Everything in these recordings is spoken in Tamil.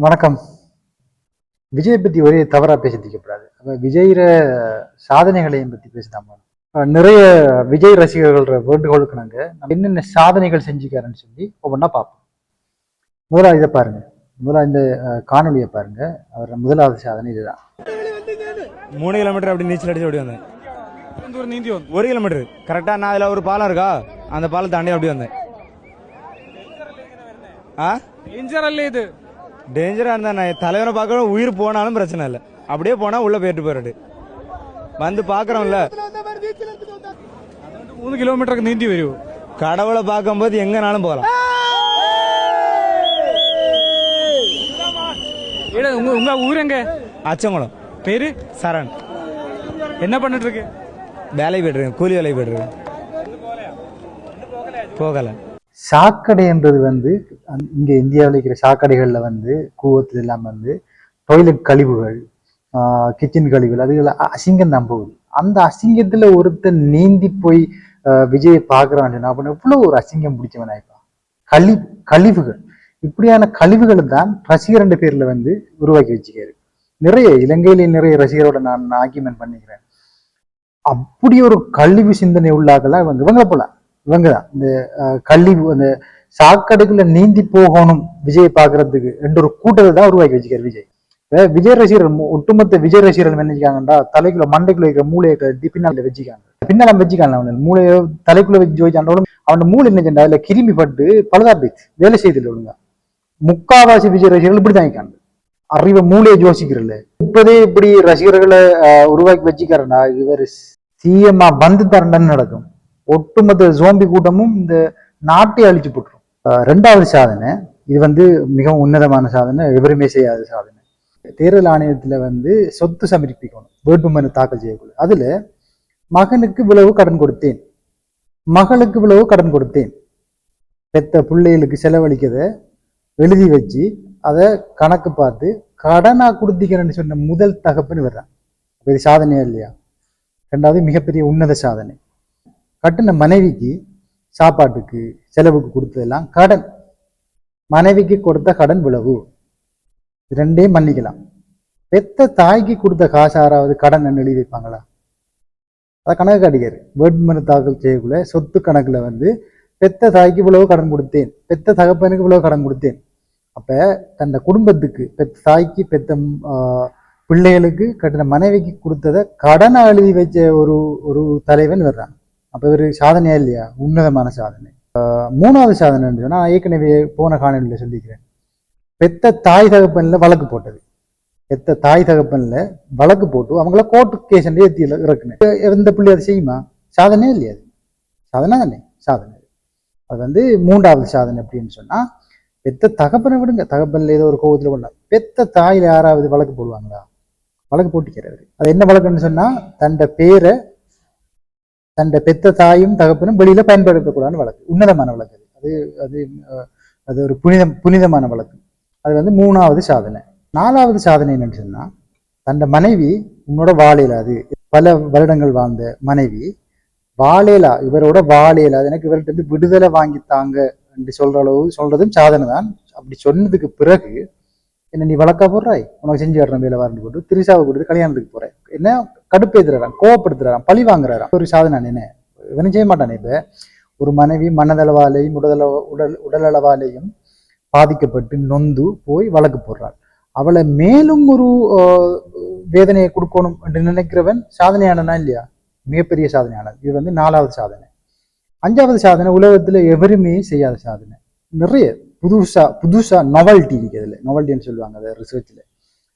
வணக்கம். விஜய் பத்தி ஒரே தவறா பேசிக்கப்படாது. அப்ப விஜய்ற சாதனைகளையும் பத்தி பேசினாம நிறைய விஜய் ரசிகர்கள வேண்டுகோளுக்கு நாங்க என்னென்ன சாதனைகள் செஞ்சுக்காருன்னு சொல்லி ஒவ்வொன்றா பார்ப்போம். முதலாவது இதை பாருங்க. முதலாவது இந்த காணொலியை பாருங்க. அவர் முதலாவது சாதனை இதுதான். 3 கிலோமீட்டர் அப்படி நீச்சல் அடிச்சு அப்படி வந்தேன். 1 கிலோமீட்டர் கரெக்டா. நான் அதுல ஒரு பாலம் இருக்கா, அந்த பாலம் தாண்டி அப்படி வந்தேன். இது டேஞ்சரா இருந்தா நான் தலைவரை பார்க்க உயிர் போனாலும் பிரச்சனை இல்லை. அப்படியே போனா உள்ள போயிட்டு போயிடு வந்து பாக்குறோம்ல. 3 കിലോമീറ്റർ നീന്തി വരൂ. கடவுளை பார்க்கும்போது எங்கனாலும் போகலாம். உங்க ஊர் எங்க? அச்சங்குளம். பேரு சரண். என்ன பண்ணிட்டு இருக்கு? வேலை போயிட்டு இருக்கேன், கூலி வேலை போயிட்டு இருக்கேன். போகல. சாக்கடை என்றது இங்க இந்தியாவில் இருக்கிற சாக்கடைகள்ல கூவத்துல எல்லாம் டாய்லெட் கழிவுகள், கிச்சன் கழிவுகள், அதுகள் அசிங்கம் தான் போகுது. அந்த அசிங்கத்துல ஒருத்தர் நீந்தி போய் விஜயை பாக்குறான்னு அப்படின்னு எவ்வளவு ஒரு அசிங்கம் பிடிச்சவனாய்ப்பா. கழிவுகள், இப்படியான கழிவுகள் தான் ரசிகர் என்ற பேர்ல உருவாக்கி வச்சுக்காரு. நிறைய இலங்கையில நிறைய ரசிகரோட நான் ஆர்கியூமெண்ட் பண்ணிக்கிறேன். அப்படி ஒரு கழிவு சிந்தனை உள்ளாகலாம் இவங்களை போல இவங்கதான் இந்த கழிவு அந்த சாக்கடைக்குள்ள நீந்தி போகணும் விஜய் பாக்குறதுக்கு என்ற ஒரு கூட்டத்தை தான் உருவாக்கி வச்சுக்காரு விஜய். விஜய் ரசிகர்கள் ஒட்டுமொத்த விஜய் ரசிகர்கள் நினைச்சுக்காங்கடா தலைக்குள்ள மண்டைக்குள்ள இருக்கிற மூளையை கட்டி பின்னால வச்சுக்காங்க. பின்னால வச்சுக்காங்க. அவன் மூளையை தலைக்குள்ள வச்சு ஜோதிச்சாண்டோடும் அவன் மூளை என்ன செஞ்சா அதுல கிருமி பட்டு பழுதா போயிடுச்சு, வேலை செய்தில்லை ஒழுங்கா. முக்காவாசி விஜய் ரசிகர்கள் இப்படிதான் இருக்காங்க. அறிவை மூளையை யோசிக்கிறல்ல. இப்பதே இப்படி ரசிகர்களை உருவாக்கி வச்சுக்காரண்டா இவர் சிஎம்மா வந்து தரண்டன்னு நடக்கும். ஒட்டுமொத்த ஜோம்பி கூட்டமும் இந்த நாட்டை அழிச்சு போட்டுரும். 2வது சாதனை இது மிகவும் உன்னதமான சாதனை, எவருமே செய்யாத சாதனை. தேர்தல் ஆணையத்துல சொத்து சமர்ப்பிக்கணும், வேட்புமனு தாக்கல் செய்யக்கூடாது. அதுல மகனுக்கு இவ்வளவு கடன் கொடுத்தேன், மகளுக்கு இவ்வளவு கடன் கொடுத்தேன், பெத்த பிள்ளைகளுக்கு செலவழிக்கத எழுதி வச்சு அதை கணக்கு பார்த்து கடனா கொடுத்திக்கிறேன்னு சொன்ன முதல் தகப்பன்னு வர்றான். இது சாதனையா இல்லையா? 2வது மிகப்பெரிய உன்னத சாதனை. கட்டின மனைவிக்கு சாப்பாட்டுக்கு செலவுக்கு கொடுத்ததெல்லாம் கடன். மனைவிக்கு கொடுத்த கடன் விளவு 2ஐயும் மன்னிக்கலாம். பெத்த தாய்க்கு கொடுத்த காசு யாராவது கடன் எழுதி வைப்பாங்களா? அதை கணக்கு காட்டிக்காரு. வேட்புமனு தாக்கல் செய்யக்குள்ள சொத்து கணக்குல பெத்த தாய்க்கு இவ்வளவு கடன் கொடுத்தேன், பெத்த தகப்பனுக்கு இவ்வளவு கடன் கொடுத்தேன். அப்ப தன் குடும்பத்துக்கு பெத்த தாய்க்கு பெத்த பிள்ளைகளுக்கு கட்டின மனைவிக்கு கொடுத்ததை கடனை எழுதி வச்ச ஒரு தலைவன் வர்றான். அப்ப இவர் சாதனையா இல்லையா? உன்னதமான சாதனை. 3வது சாதனை நான் ஏற்கனவே போன காணொலியில சொல்லிக்கிறேன். பெத்த தாய் தகப்பன்ல வழக்கு போட்டது. பெத்த தாய் தகப்பன்ல வழக்கு போட்டு அவங்கள கோர்ட்டு கேஸ் ஏத்தி இறக்குனேன். எந்த பிள்ளை அதை செய்யுமா? சாதனையே இல்லையா? அது சாதனை தானே. சாதனை. அது 3வது சாதனை அப்படின்னு சொன்னா, பெத்த தகப்பனை விடுங்க, தகப்பன்ல ஏதோ ஒரு கோபத்துல பண்ணலாம். பெத்த தாயில யாராவது வழக்கு போடுவாங்களா? வழக்கு போட்டிக்கிறாரு. அது என்ன வழக்குன்னு சொன்னா, தண்ட பெத்த தாயும் தகப்பனும் வெளியில பயன்படுத்தக்கூடாதுன்னு வழக்கு. உன்னதமான வழக்கு. அது ஒரு புனிதமான வழக்கு. அது 3வது சாதனை. 4வது சாதனை என்னன்னு சொன்னா, தண்ட மனைவி உன்னோட வாழையிலாது, பல வருடங்கள் வாழ்ந்த மனைவி வாழையிலா, இவரோட வாழையிலா, எனக்கு இவர்கிட்ட விடுதலை வாங்கித்தாங்க என்று சொல்றதும் சாதனை தான். அப்படி சொன்னதுக்கு பிறகு என்ன நீ வழக்கா போடுறாய், உனக்கு செஞ்சு வர்ற வேலை வரண்டு போட்டு திருசாவை கொடுத்து கல்யாணத்துக்கு போறேன், என்ன கடுப்பேத்துறான், கோவப்படுத்துறான், பழி வாங்குறான். ஒரு சாதனை என்ன இவனும் செய்ய மாட்டானே. இப்ப ஒரு மனைவி மனதளவாலையும் உடலளவாலையும் பாதிக்கப்பட்டு நொந்து போய் வழக்கு போடுறாள். அவளை மேலும் ஒரு வேதனையை கொடுக்கணும் என்று நினைக்கிறவன் சாதனையானனா இல்லையா? மிகப்பெரிய சாதனையானது. இது 4வது சாதனை. 5வது சாதனை உலகத்துல எவருமே செய்யாத சாதனை. நிறைய புதுசா நொவல்ட்டி இருக்கிறதுல, நொவல்ட்டின்னு சொல்லுவாங்க அதை ரிசர்ச்ல.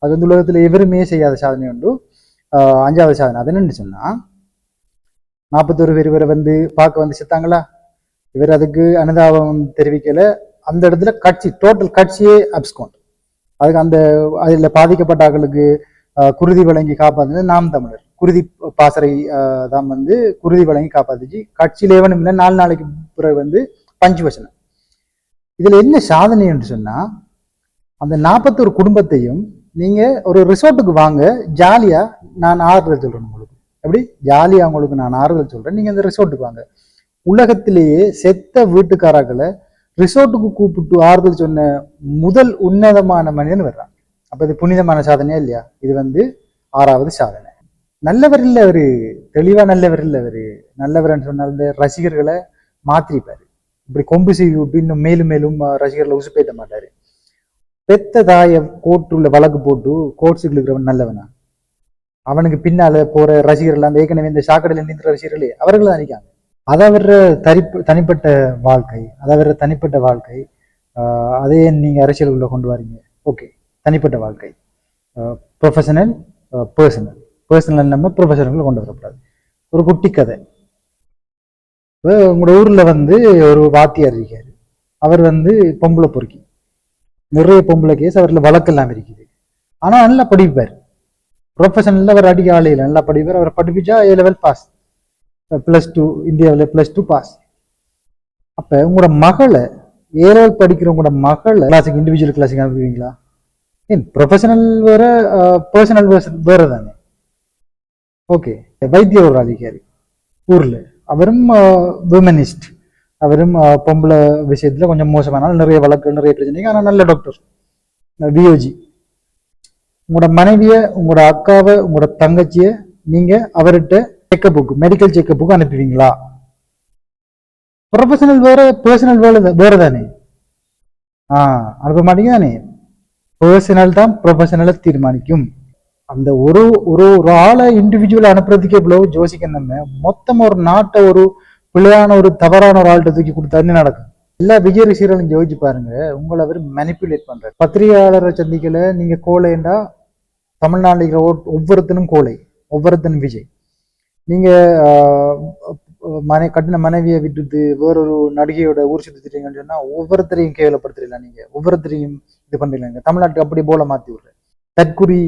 அது உலகத்துல எவருமே செய்யாத சாதனை உண்டு. 5வது சாதனை அது என்னன்னு சொன்னா, 41 பேர் இவரை பார்க்க செத்தாங்களா, இவர் அதுக்கு அனுதாபம் தெரிவிக்கல. அந்த இடத்துல டோட்டல் கட்சியே அப்ஸ்கவுண்ட். அதுக்கு அதுல பாதிக்கப்பட்டார்களுக்கு குருதி வழங்கி காப்பாத்துனது நாம் தமிழர். குருதி பாசறை தான் குருதி வழங்கி காப்பாத்துச்சு. கட்சியில எவனும் இல்லை. 4 நாளைக்கு பிறகு பஞ்சு வசனம். இதுல என்ன சாதனை என்று சொன்னா, அந்த 41 குடும்பத்தையும் நீங்க ஒரு ரிசோர்ட்டுக்கு வாங்க, ஜாலியா நான் ஆறுதல் சொல்றேன் உங்களுக்கு. எப்படி ஜாலியா உங்களுக்கு நான் ஆறுதல் சொல்றேன், நீங்க அந்த ரிசோர்ட்டுக்கு வாங்க. உலகத்திலேயே செத்த வீட்டுக்காரர்களை ரிசோர்ட்டுக்கு கூப்பிட்டு ஆறுதல் சொன்ன முதல் உன்னதமான மனிதன் வர்றான். அப்ப இது புனிதமான சாதனையா இல்லையா? இது வந்து 6வது சாதனை. நல்லவர் இல்லை அவரு, தெளிவா நல்லவர் இல்லை அவரு. நல்லவர்ன்னு சொன்னால் இந்த ரசிகர்களை மாத்திரிப்பாரு. இப்படி கொம்பு செய்து விட்டு இன்னும் மேலும் மேலும் ரசிகர்களை உசுப்பேற்ற மாட்டாரு. பெத்த தாய கோர்ட்டுள்ள வழக்கு போட்டு கோர்ட்ஸுக்கு இருக்கிறவன் நல்லவனா? அவனுக்கு பின்னால போற ரசிகர்கள் அந்த ஏற்கனவே இந்த சாக்கடையில் நின்ற ரசிகர்களே அவர்கள் தான் நிற்காங்க. அதை அவர தனிப்பட்ட வாழ்க்கை, அதை அவர தனிப்பட்ட வாழ்க்கை. அதே நீங்க அரசியலுக்குள்ள கொண்டு வரீங்க. ஓகே, தனிப்பட்ட வாழ்க்கை, ப்ரொஃபஷனல், பர்சனல். பர்சனல் நம்ம ப்ரொஃபஷனல் கொண்டு வரக்கூடாது. ஒரு குட்டி கதை. உங்களோட ஊர்ல வந்து ஒரு வாத்தியார் இருக்காரு. அவர் வந்து பொம்பளை பொறுக்கி, நிறைய பொம்பளை கேஸ் அவர்ல வழக்கெல்லாம் இருக்குது. ஆனா நல்லா படிப்பார். ப்ரொஃபஷனல்ல அவர் அடிக்க ஆலையில் நல்லா படிப்பார். அவர் படிப்பிச்சா A level பாஸ், +2 இந்தியாவில் +2 பாஸ். அப்ப உங்களோட மகளை A level படிக்கிற உங்களோட மகளை கிளாஸுக்கு இண்டிவிஜுவல் கிளாஸுக்கு அனுப்புவீங்களா? ஏன் ப்ரொஃபஷனல் வேற, பர்சனல் வேற தானே. ஓகே, வைத்தியர் ஒரு அழிக்காரு ஊர்ல. அவரும் விமனிஸ்ட். அவரும் பொம்பளை விஷயத்துல கொஞ்சம் மோசமானாலும் நிறைய வழக்கு, நிறைய பிரச்சனைக்கு, ஆனால் நல்ல டாக்டர், விஓஜி. உங்களோட மனைவிய, உங்களோட அக்காவை, உங்களோட தங்கச்சிய நீங்க அவர்கிட்ட செக்கப்புக்கு, மெடிக்கல் செக்கப்புக்கு அனுப்புவீங்களா? ப்ரொஃபஷனல் வேற, பர்சனல் வேற தானே. அனுப்ப மாட்டீங்க தானே. பர்சனல் தான் ப்ரொஃபஷனலை தீர்மானிக்கும். அந்த ஒரு ஒரு ஒரு ஆளை இண்டிவிஜுவல் அனுப்புறதுக்கே இவ்வளவு யோசிக்க, நம்ம மொத்தம் ஒரு நாட்டை ஒரு பிள்ளையான ஒரு தவறான ஒரு ஆள்கிட்ட தூக்கி கொடுத்தா என்ன நடக்கும்? எல்லா விஜய் ரசிகர்களும் யோசிச்சு பாருங்க. உங்களை அவர் மேனிப்புலேட் பண்றாரு. பத்திரிகையாளரை சந்திக்கல நீங்க கோலைண்டா, தமிழ்நாட்டில் இருக்கிற ஒவ்வொருத்தனும் கோலை, ஒவ்வொருத்தனும் விஜய். நீங்க கட்டின மனைவியை விட்டுட்டு வேறொரு நடிகையோட ஊர் சுத்திட்டீங்கன்னு சொன்னா ஒவ்வொருத்தரையும் கேவலப்படுத்துறீங்களா? நீங்க ஒவ்வொருத்தரையும் இது பண்றீங்க. தமிழ்நாட்டுக்கு அப்படி போல மாத்தி விடுற தற்குறி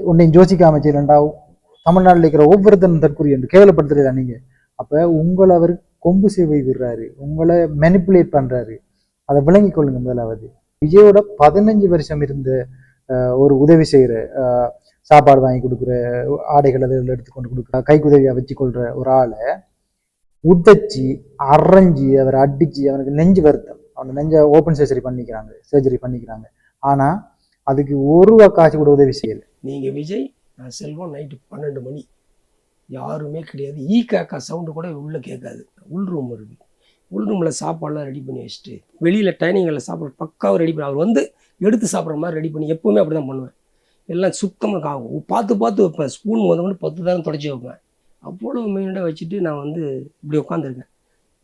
உன்னையும் யோசிக்காம செய்யலண்டா. தமிழ்நாட்டில் இருக்கிற ஒவ்வொருத்தரும் தற்குறி என்று கேவலப்படுத்துறீங்களா நீங்க? அப்ப உங்களை அவர் கொம்பு சேவை விடுறாரு, உங்களை மெனிப்புலேட் பண்றாரு. அதை விளங்கி கொள்ளுங்க. முதலாவது விஜயோட 15 வருஷம் இருந்த ஒரு உதவி செய்யற, சாப்பாடு வாங்கி கொடுக்குற, ஆடைகள் அதில் எடுத்துக்கொண்டு கொடுக்குற, கைக்குதவியா வச்சு கொள்ற ஒரு ஆளை உதச்சி அரைஞ்சி அவரை அடிச்சு அவனுக்கு நெஞ்சு வருத்தம், அவனுக்கு நெஞ்ச ஓப்பன் சர்ஜரி பண்ணிக்கிறாங்க. ஆனா அதுக்கு ஒரு ரூபா காசு கூட உதவி செய்யலை. நீங்க விஜய், நான் செல்வம் நைட்டு 12 மணி, யாருமே கிடையாது. காக்கா சவுண்டு கூட உள்ள கேட்காது. உள் ரூம் இருக்கு. உள் ரூமில் சாப்பாடுலாம் ரெடி பண்ணி வச்சுட்டு வெளியில் டைனிங்கில் சாப்பாடு பக்காவாக ரெடி பண்ணி, அவர் வந்து எடுத்து சாப்பிட்ற மாதிரி ரெடி பண்ணி, எப்போவுமே அப்படி தான் பண்ணுவேன். எல்லாம் சுத்தமாக ஆகும். பார்த்து வைப்பேன். ஸ்பூன் முதல் 10 தானே தொடச்சி வைப்பேன். அவ்வளோ மெயினாக வச்சுட்டு நான் வந்து இப்படி உட்காந்துருக்கேன்.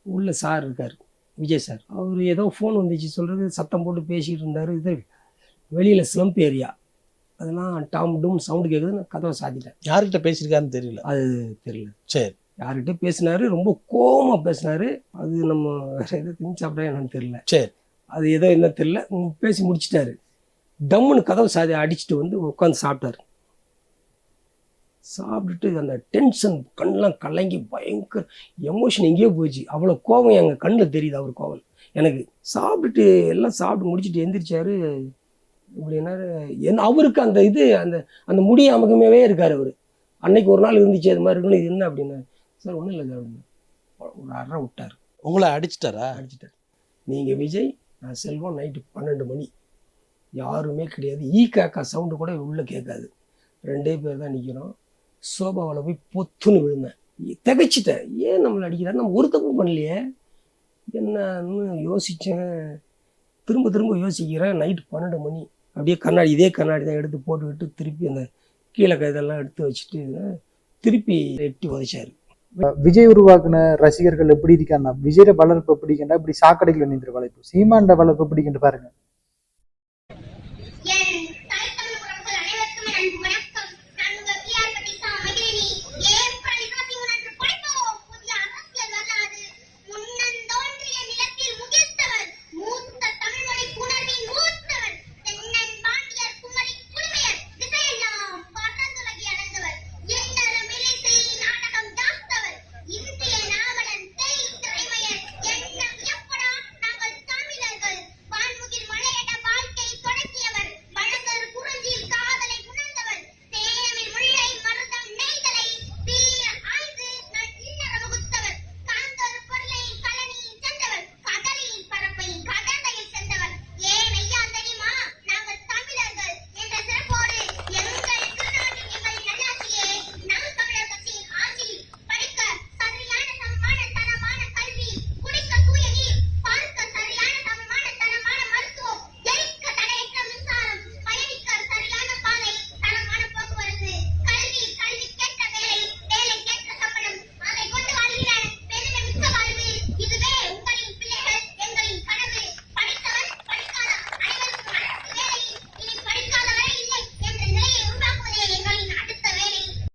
உள்ள சார் இருக்கார், விஜய் சார். அவர் ஏதோ ஃபோன் வந்துச்சு சொல்கிறது, சத்தம் போட்டு பேசிகிட்டு இருந்தார். இது வெளியில் ஸ்லம்ப் ஏரியா, அதெல்லாம் டாம் டூம் சவுண்டு கேட்குது. நான் கதவை சாத்திட்டேன். யார்கிட்ட பேசியிருக்காருன்னு தெரியல. அது தெரியல. சரி, யார்கிட்ட பேசினாரு, ரொம்ப கோவமாக பேசினாரு. அது நம்ம வேற எதோ திங்க் சாப்பிட்டா என்னன்னு தெரியல. சரி, அது ஏதோ என்ன தெரியல. பேசி முடிச்சிட்டாரு. டம்முன்னு கதவை அடிச்சுட்டு வந்து உட்காந்து சாப்பிட்டாரு. சாப்பிட்டுட்டு அந்த டென்ஷன் கண்ணெலாம் கலங்கி பயங்கர எமோஷன் எங்கேயோ போயிடுச்சு. அவ்வளோ கோவம் எங்கள் கண்ணில் தெரியுது. அவர் கோவம் எனக்கு. சாப்பிட்டுட்டு எல்லாம் சாப்பிட்டு முடிச்சுட்டு எந்திரிச்சாரு. இப்படின்னா அவருக்கு அந்த இது அந்த அந்த முடி அமகமாகவே இருக்கார் அவர். அன்னைக்கு ஒரு நாள் இருந்துச்சு அது மாதிரி இருக்குன்னு. இது என்ன அப்படின்னா, சார் ஒன்றும் இல்லை சார் அப்படின்னு ஒரு அறை விட்டார். உங்களை அடிச்சிட்டாரா? அடிச்சிட்டார். நீங்கள் விஜய், நான் செல்வம் நைட்டு 12 மணி, யாருமே கிடையாது. காக்கா சவுண்டு கூட உள்ளே கேட்காது. 2 பேர் தான் நிற்கிறோம். சோபாவில் போய் பொத்துன்னு விழுந்தேன். திகைச்சிட்டேன். ஏன் நம்மளை அடிக்கிறாரு? நம்ம ஒரு தப்பு பண்ணலையே. என்னன்னு யோசித்தேன். திரும்ப யோசிக்கிறேன். நைட்டு 12 மணி. அப்படியே கண்ணாடி, இதே கண்ணாடி தான் எடுத்து போட்டுக்கிட்டு திருப்பி அந்த கீழே இதெல்லாம் எடுத்து வச்சுட்டு திருப்பி எட்டி உதைச்சாரு. விஜய் உருவாக்குன ரசிகர்கள் எப்படி இருக்கான்னா, விஜயோட வளர்ப்பு எப்படி இருக்கா, இப்படி சாக்கடைகள் நின்று வளர்ப்பு, சீமாண்ட வளர்ப்பு எப்படி பாருங்க.